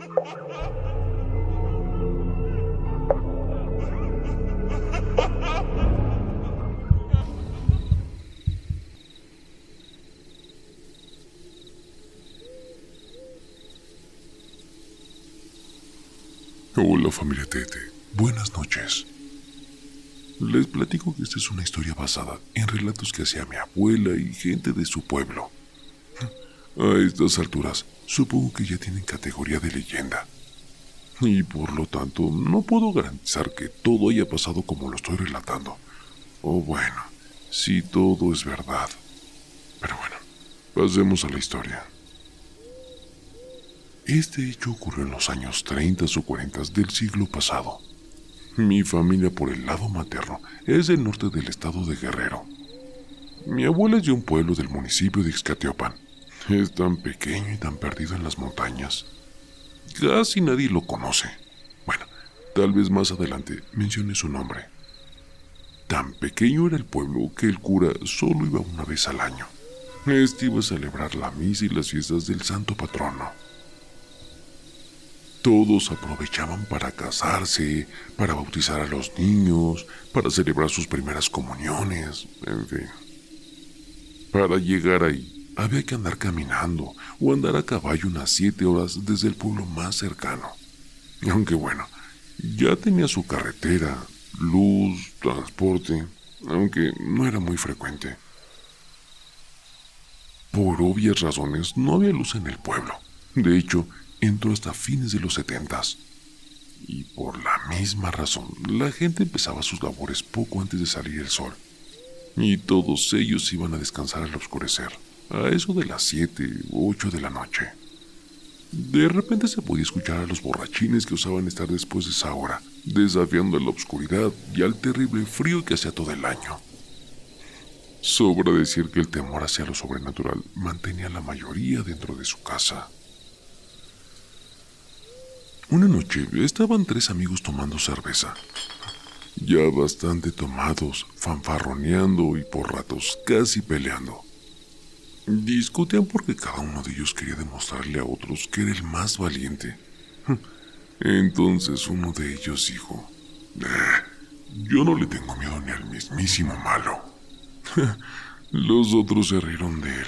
Hola familia Tete, buenas noches. Les platico que esta es una historia basada en relatos que hacía mi abuela y gente de su pueblo. A estas alturas, supongo que ya tienen categoría de leyenda. Y por lo tanto, no puedo garantizar que todo haya pasado como lo estoy relatando. O bueno, si todo es verdad. Pero bueno, pasemos a la historia. Este hecho ocurrió en los años 30 o 40 del siglo pasado. Mi familia por el lado materno es del norte del estado de Guerrero. Mi abuela es de un pueblo del municipio de Ixcatiopan. Es tan pequeño y tan perdido en las montañas. Casi nadie lo conoce. Bueno, tal vez más adelante mencione su nombre. Tan pequeño era el pueblo que el cura solo iba una vez al año. Este iba a celebrar la misa y las fiestas del santo patrono. Todos aprovechaban para casarse, para bautizar a los niños, para celebrar sus primeras comuniones, en fin. Para llegar ahí, había que andar caminando o andar a caballo unas 7 horas desde el pueblo más cercano. Aunque bueno, ya tenía su carretera, luz, transporte, aunque no era muy frecuente. Por obvias razones, no había luz en el pueblo. De hecho, entró hasta fines de los 70s. Y por la misma razón, la gente empezaba sus labores poco antes de salir el sol. Y todos ellos iban a descansar al oscurecer, a eso de las 7 u 8 de la noche. De repente se podía escuchar a los borrachines que usaban estar después de esa hora, desafiando a la oscuridad y al terrible frío que hacía todo el año. Sobra decir que el temor hacia lo sobrenatural mantenía a la mayoría dentro de su casa. Una noche estaban 3 amigos tomando cerveza. Ya bastante tomados, fanfarroneando y por ratos casi peleando. Discutían porque cada uno de ellos quería demostrarle a otros que era el más valiente. Entonces uno de ellos dijo: yo no le tengo miedo ni al mismísimo malo. Los otros se rieron de él.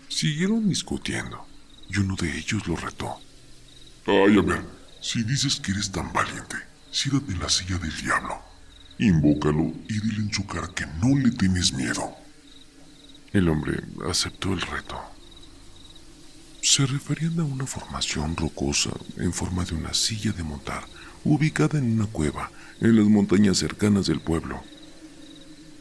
Siguieron discutiendo y uno de ellos lo retó. Ay, a ver, si dices que eres tan valiente, siéntate en la silla del diablo. Invócalo y dile en su cara que no le tienes miedo. El hombre aceptó el reto. Se referían a una formación rocosa en forma de una silla de montar, ubicada en una cueva en las montañas cercanas del pueblo.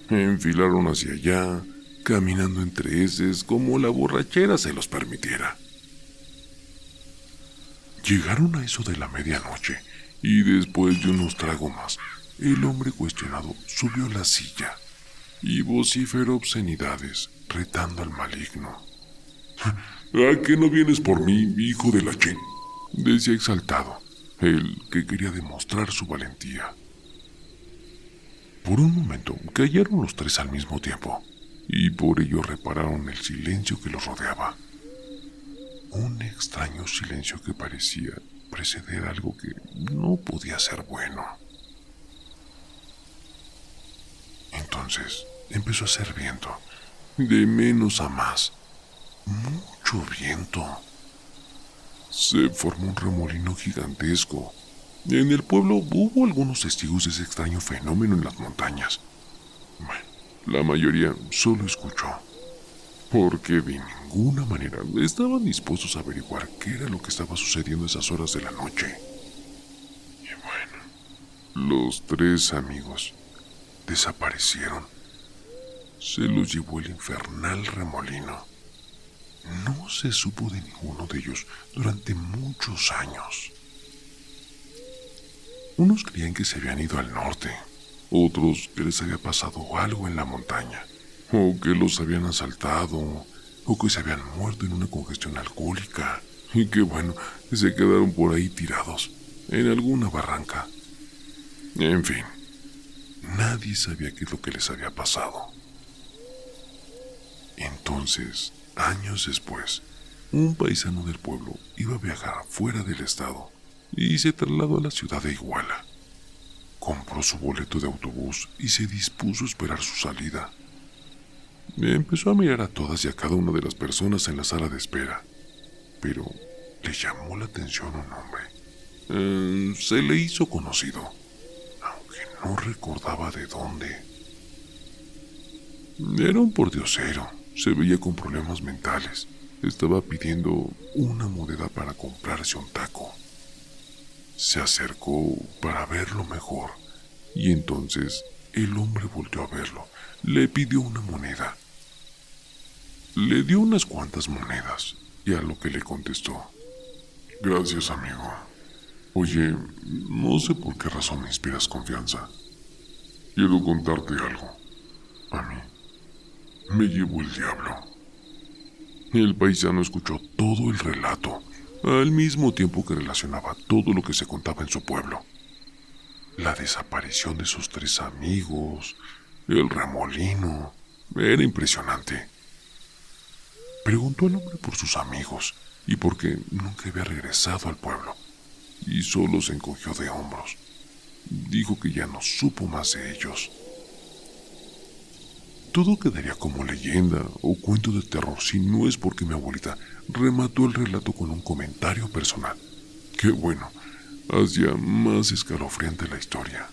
Enfilaron hacia allá, caminando entre heces como la borrachera se los permitiera. Llegaron a eso de la medianoche y después de unos tragos más, el hombre cuestionado subió a la silla y vociferó obscenidades, retando al maligno. ¿A qué no vienes por mí, hijo de la chen?, decía exaltado, él que quería demostrar su valentía. Por un momento callaron los 3 al mismo tiempo, y por ello repararon el silencio que los rodeaba. Un extraño silencio que parecía preceder algo que no podía ser bueno. Entonces empezó a hacer viento, de menos a más. Mucho viento. Se formó un remolino gigantesco. En el pueblo hubo algunos testigos de ese extraño fenómeno en las montañas. Bueno, la mayoría solo escuchó, porque de ninguna manera estaban dispuestos a averiguar qué era lo que estaba sucediendo a esas horas de la noche. Y bueno, los 3 amigos desaparecieron. Se los llevó el infernal remolino. No se supo de ninguno de ellos durante muchos años. Unos creían que se habían ido al norte, otros que les había pasado algo en la montaña, o que los habían asaltado, o que se habían muerto en una congestión alcohólica, y que bueno, se quedaron por ahí tirados, en alguna barranca. En fin, nadie sabía qué es lo que les había pasado. Entonces, años después, Un paisano del pueblo iba a viajar fuera del estado y se trasladó a la ciudad de Iguala. Compró su boleto de autobús y se dispuso a esperar su salida. Empezó a mirar a todas y a cada una de las personas en la sala de espera, pero le llamó la atención un hombre. Se le hizo conocido, aunque no recordaba de dónde. Era un pordiosero, se veía con problemas mentales. Estaba pidiendo una moneda para comprarse un taco. Se acercó para verlo mejor y entonces el hombre volteó a verlo. Le pidió una moneda. Le dio unas cuantas monedas y a lo que le contestó: gracias, amigo. Oye, no sé por qué razón me inspiras confianza. Quiero contarte algo. A mí me llevó el diablo. El paisano escuchó todo el relato, al mismo tiempo que relacionaba todo lo que se contaba en su pueblo. La desaparición de sus 3 amigos, el remolino, era impresionante. Preguntó al hombre por sus amigos y por qué nunca había regresado al pueblo, y solo se encogió de hombros. Dijo que ya no supo más de ellos. Todo quedaría como leyenda o cuento de terror si no es porque mi abuelita remató el relato con un comentario personal. Qué bueno, hacía más escalofriante la historia.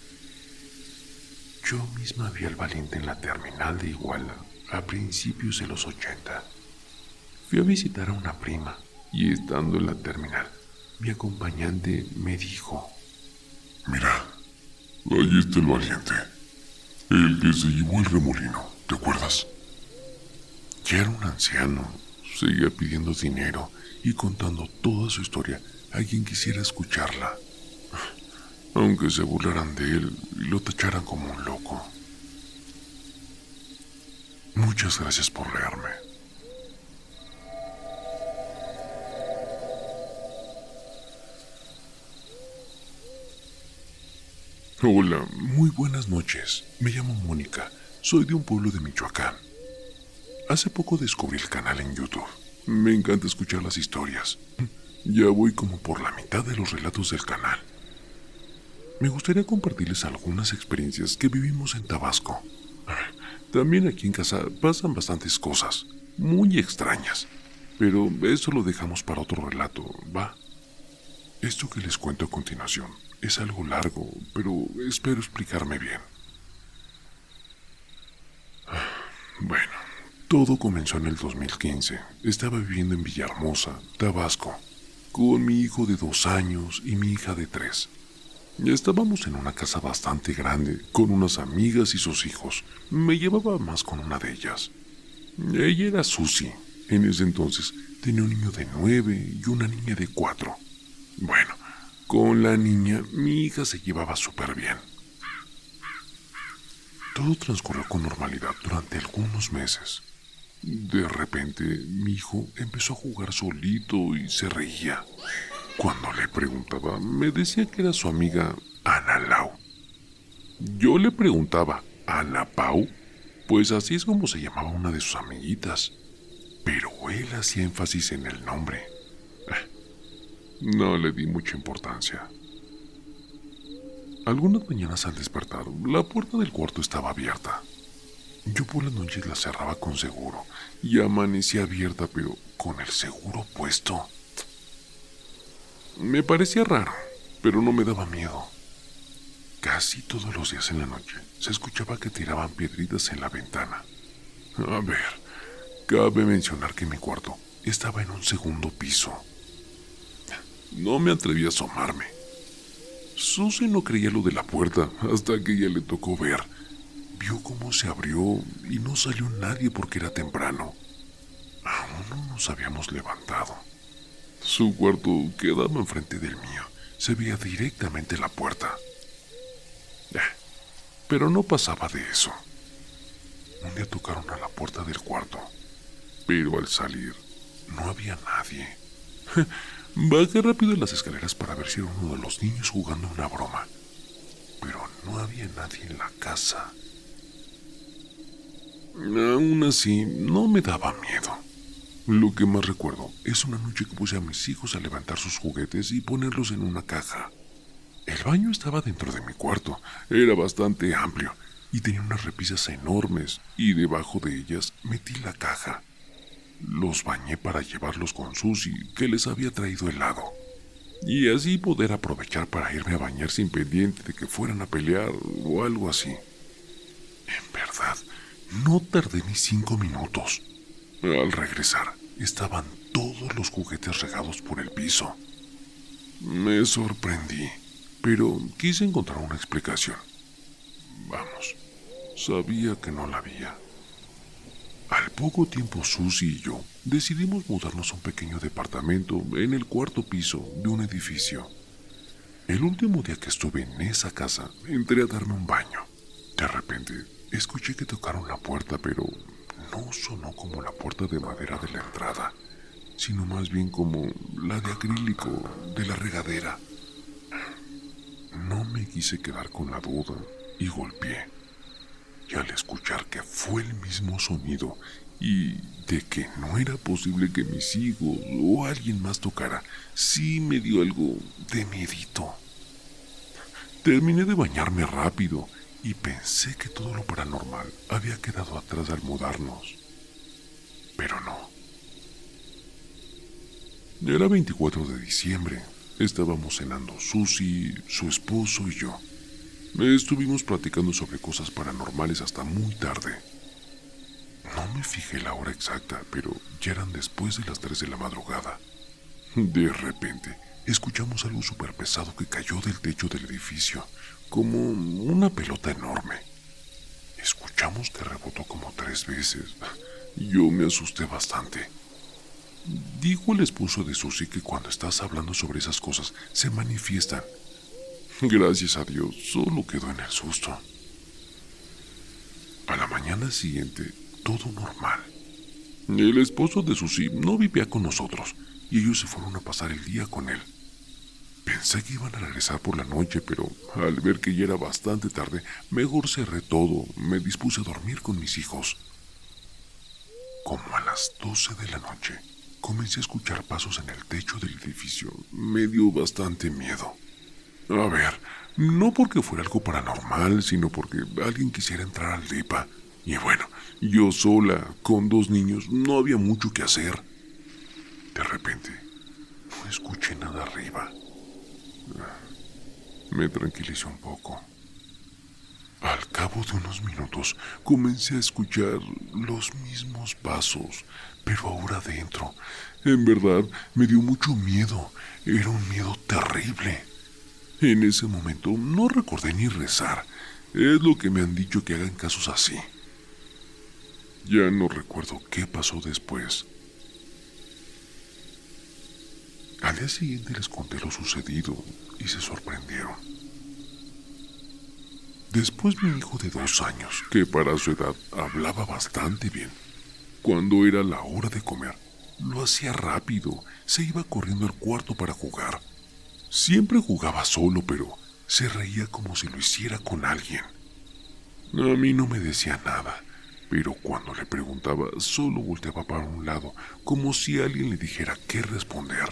Yo misma vi al valiente en la terminal de Iguala a principios de los 80. Fui a visitar a una prima y estando en la terminal, mi acompañante me dijo: mira, ahí está el valiente, el que se llevó el remolino, ¿te acuerdas? Ya era un anciano, seguía pidiendo dinero y contando toda su historia a quien quisiera escucharla, aunque se burlaran de él y lo tacharan como un loco. Muchas gracias por leerme. Hola, muy buenas noches. Me llamo Mónica. Soy de un pueblo de Michoacán. Hace poco descubrí el canal en YouTube. Me encanta escuchar las historias. Ya voy como por la mitad de los relatos del canal. Me gustaría compartirles algunas experiencias que vivimos en Tabasco. También aquí en casa pasan bastantes cosas, muy extrañas. Pero eso lo dejamos para otro relato, ¿va? Esto que les cuento a continuación es algo largo, pero espero explicarme bien. Bueno, todo comenzó en el 2015. Estaba viviendo en Villahermosa, Tabasco, con mi hijo de 2 años y mi hija de 3. Estábamos en una casa bastante grande, con unas amigas y sus hijos. Me llevaba más con una de ellas. Ella era Susi. En ese entonces tenía un niño de 9 y una niña de 4. Bueno, con la niña mi hija se llevaba súper bien. Todo transcurrió con normalidad durante algunos meses. De repente, mi hijo empezó a jugar solito y se reía. Cuando le preguntaba, me decía que era su amiga Ana Lau. Yo le preguntaba, ¿Ana Pau? Pues así es como se llamaba una de sus amiguitas. Pero él hacía énfasis en el nombre. No le di mucha importancia. Algunas mañanas al despertar, la puerta del cuarto estaba abierta. Yo por las noches la cerraba con seguro y amanecía abierta, pero con el seguro puesto. Me parecía raro, pero no me daba miedo. Casi todos los días en la noche se escuchaba que tiraban piedritas en la ventana. A ver, cabe mencionar que mi cuarto estaba en un segundo piso. No me atreví a asomarme. Susie no creía lo de la puerta hasta que ella le tocó ver. Vio cómo se abrió y no salió nadie porque era temprano. Aún no nos habíamos levantado. Su cuarto quedaba enfrente del mío. Se veía directamente la puerta. Pero no pasaba de eso. Un día tocaron a la puerta del cuarto, pero al salir no había nadie. Bajé rápido en las escaleras para ver si era uno de los niños jugando una broma, pero no había nadie en la casa. Aún así, no me daba miedo. Lo que más recuerdo es una noche que puse a mis hijos a levantar sus juguetes y ponerlos en una caja. El baño estaba dentro de mi cuarto, era bastante amplio y tenía unas repisas enormes y debajo de ellas metí la caja. Los bañé para llevarlos con Susie, que les había traído helado, y así poder aprovechar para irme a bañar sin pendiente de que fueran a pelear o algo así. En verdad, no tardé ni 5 minutos. Al regresar, estaban todos los juguetes regados por el piso. Me sorprendí, pero quise encontrar una explicación. Vamos, sabía que no la había. Al poco tiempo, Susie y yo decidimos mudarnos a un pequeño departamento en el 4º piso de un edificio. El último día que estuve en esa casa, entré a darme un baño. De repente, escuché que tocaron la puerta, pero no sonó como la puerta de madera de la entrada, sino más bien como la de acrílico de la regadera. No me quise quedar con la duda y golpeé. Y al escuchar que fue el mismo sonido y de que no era posible que mis hijos o alguien más tocara, sí me dio algo de miedito. Terminé de bañarme rápido y pensé que todo lo paranormal había quedado atrás al mudarnos. Pero no. Era 24 de diciembre. Estábamos cenando Susie, su esposo y yo. Estuvimos platicando sobre cosas paranormales hasta muy tarde. No me fijé la hora exacta, pero ya eran después de las 3 de la madrugada. De repente, escuchamos algo súper pesado que cayó del techo del edificio, como una pelota enorme. Escuchamos que rebotó como 3 veces. Yo me asusté bastante. Dijo el esposo de Susie que cuando estás hablando sobre esas cosas, se manifiestan. Gracias a Dios, solo quedó en el susto. A la mañana siguiente, todo normal. El esposo de Susie no vivía con nosotros y ellos se fueron a pasar el día con él. Pensé que iban a regresar por la noche, pero al ver que ya era bastante tarde, mejor cerré todo, me dispuse a dormir con mis hijos. Como a las 12 de la noche, comencé a escuchar pasos en el techo del edificio. Me dio bastante miedo. A ver, no porque fuera algo paranormal, sino porque alguien quisiera entrar al depa. Y bueno, yo sola, con 2 niños, no había mucho que hacer. De repente, no escuché nada arriba. Me tranquilicé un poco. Al cabo de unos minutos, comencé a escuchar los mismos pasos, pero ahora dentro. En verdad, me dio mucho miedo. Era un miedo terrible. En ese momento no recordé ni rezar. Es lo que me han dicho que hagan casos así. Ya no recuerdo qué pasó después. Al día siguiente les conté lo sucedido y se sorprendieron. Después mi hijo de 2 años, que para su edad hablaba bastante bien, cuando era la hora de comer, lo hacía rápido, se iba corriendo al cuarto para jugar. Siempre jugaba solo, pero se reía como si lo hiciera con alguien. A mí no me decía nada, pero cuando le preguntaba, solo volteaba para un lado, como si alguien le dijera qué responder.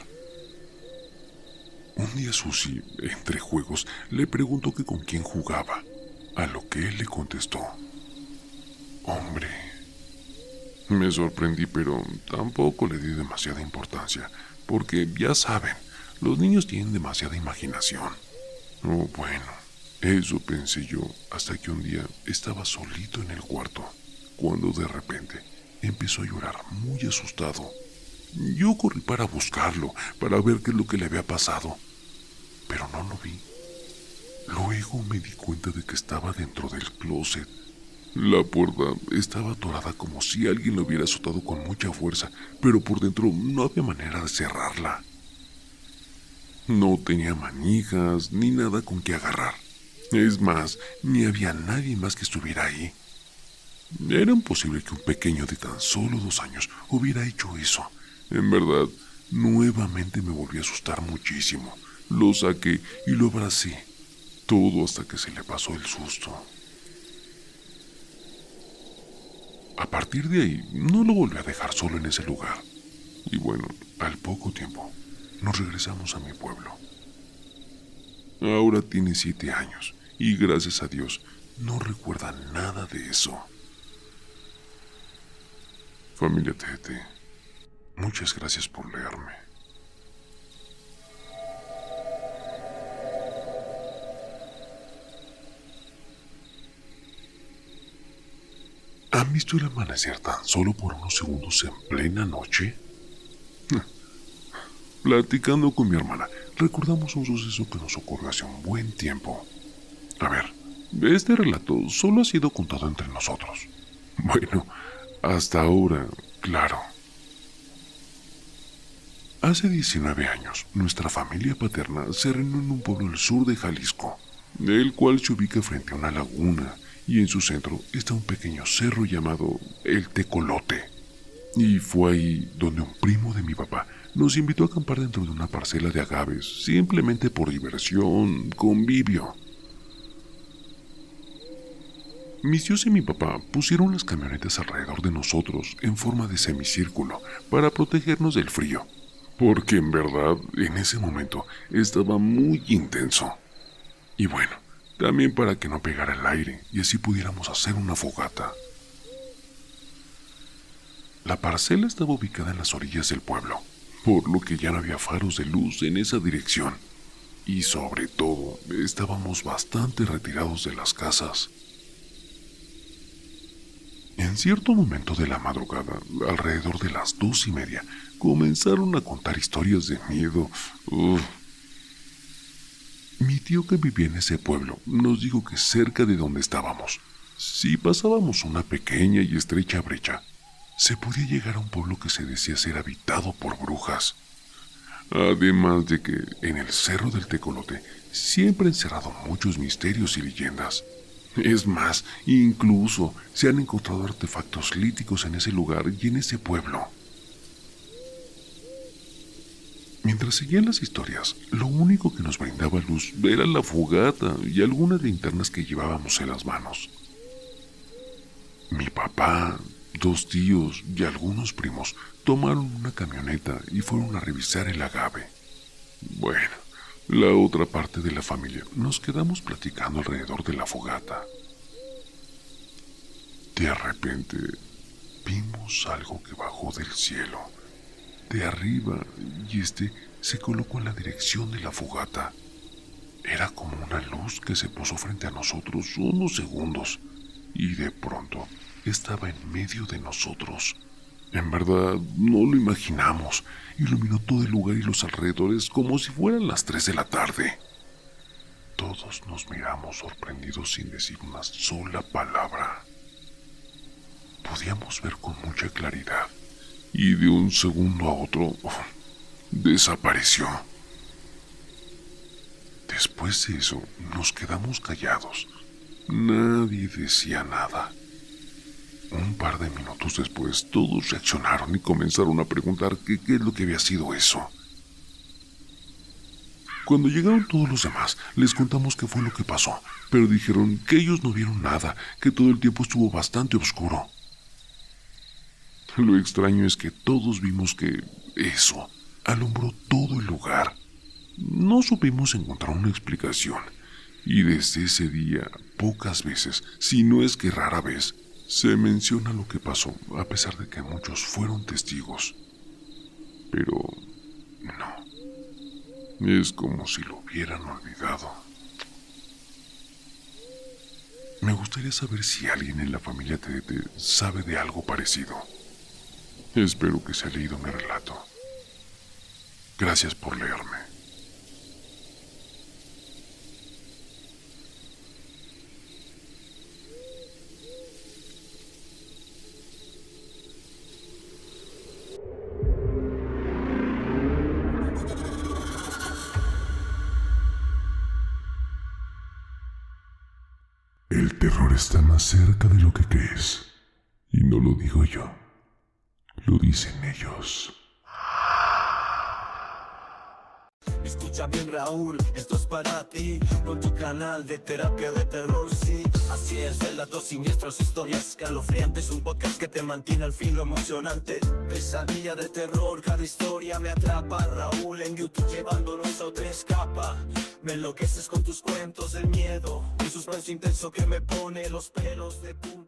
Un día Susie, entre juegos, le preguntó que con quién jugaba, a lo que él le contestó: hombre. Me sorprendí, pero tampoco le di demasiada importancia, porque ya saben, los niños tienen demasiada imaginación. Oh, bueno, eso pensé yo, hasta que un día estaba solito en el cuarto, cuando de repente empezó a llorar muy asustado. Yo corrí para buscarlo, para ver qué es lo que le había pasado, pero no lo vi. Luego me di cuenta de que estaba dentro del closet. La puerta estaba atorada como si alguien lo hubiera azotado con mucha fuerza, pero por dentro no había manera de cerrarla. No tenía manijas ni nada con que agarrar. Es más, ni había nadie más que estuviera ahí. Era imposible que un pequeño de tan solo 2 años hubiera hecho eso. En verdad, nuevamente me volví a asustar muchísimo. Lo saqué y lo abracé. Todo hasta que se le pasó el susto. A partir de ahí, no lo volví a dejar solo en ese lugar. Y bueno, al poco tiempo nos regresamos a mi pueblo. Ahora tiene 7 años y gracias a Dios no recuerda nada de eso. Familia TT, muchas gracias por leerme. ¿Han visto el amanecer tan solo por unos segundos en plena noche? Platicando con mi hermana, recordamos un suceso que nos ocurrió hace un buen tiempo. A ver, este relato solo ha sido contado entre nosotros. Bueno, hasta ahora, claro. Hace 19 años, nuestra familia paterna se reunió en un pueblo al sur de Jalisco, el cual se ubica frente a una laguna, y en su centro está un pequeño cerro llamado El Tecolote. Y fue ahí donde un primo de mi papá nos invitó a acampar dentro de una parcela de agaves, simplemente por diversión, convivio. Mis tíos y mi papá pusieron las camionetas alrededor de nosotros en forma de semicírculo para protegernos del frío, porque en verdad en ese momento estaba muy intenso. Y bueno, también para que no pegara el aire y así pudiéramos hacer una fogata. La parcela estaba ubicada en las orillas del pueblo, por lo que ya no había faros de luz en esa dirección. Y sobre todo, estábamos bastante retirados de las casas. En cierto momento de la madrugada, alrededor de las 2:30, comenzaron a contar historias de miedo. Mi tío que vivía en ese pueblo nos dijo que cerca de donde estábamos, si pasábamos una pequeña y estrecha brecha, se podía llegar a un pueblo que se decía ser habitado por brujas. Además de que en el Cerro del Tecolote siempre han encerrado muchos misterios y leyendas. Es más, incluso se han encontrado artefactos líticos en ese lugar y en ese pueblo. Mientras seguían las historias, lo único que nos brindaba luz era la fogata y algunas linternas que llevábamos en las manos. Mi papá, 2 tíos y algunos primos tomaron una camioneta y fueron a revisar el agave. Bueno, la otra parte de la familia nos quedamos platicando alrededor de la fogata. De repente, vimos algo que bajó del cielo, de arriba, y se colocó en la dirección de la fogata. Era como una luz que se posó frente a nosotros unos segundos, y de pronto estaba en medio de nosotros. En verdad, no lo imaginamos. Iluminó todo el lugar y los alrededores como si fueran las 3 de la tarde. Todos nos miramos sorprendidos sin decir una sola palabra. Podíamos ver con mucha claridad y de un segundo a otro desapareció. Después de eso, nos quedamos callados. Nadie decía nada. Un par de minutos después, todos reaccionaron y comenzaron a preguntar qué es lo que había sido eso. Cuando llegaron todos los demás, les contamos qué fue lo que pasó, pero dijeron que ellos no vieron nada, que todo el tiempo estuvo bastante oscuro. Lo extraño es que todos vimos que eso alumbró todo el lugar. No supimos encontrar una explicación, y desde ese día, pocas veces, si no es que rara vez, se menciona lo que pasó, a pesar de que muchos fueron testigos. Pero no, es como si lo hubieran olvidado. Me gustaría saber si alguien en la familia TT sabe de algo parecido. Espero que se haya leído mi relato. Gracias por leerme. El terror está más cerca de lo que crees. Y no lo digo yo. Lo dicen ellos. escucha bien Raúl, esto es para ti, con tu canal de terapia de terror, sí. Así es, relatos siniestros, historias escalofriantes, un podcast que te mantiene al filo emocionante. Pesadilla de terror, cada historia me atrapa. Raúl en YouTube llevándonos a otra escapa. Me enloqueces con tus cuentos del miedo, un suspenso intenso que me pone los pelos de punta.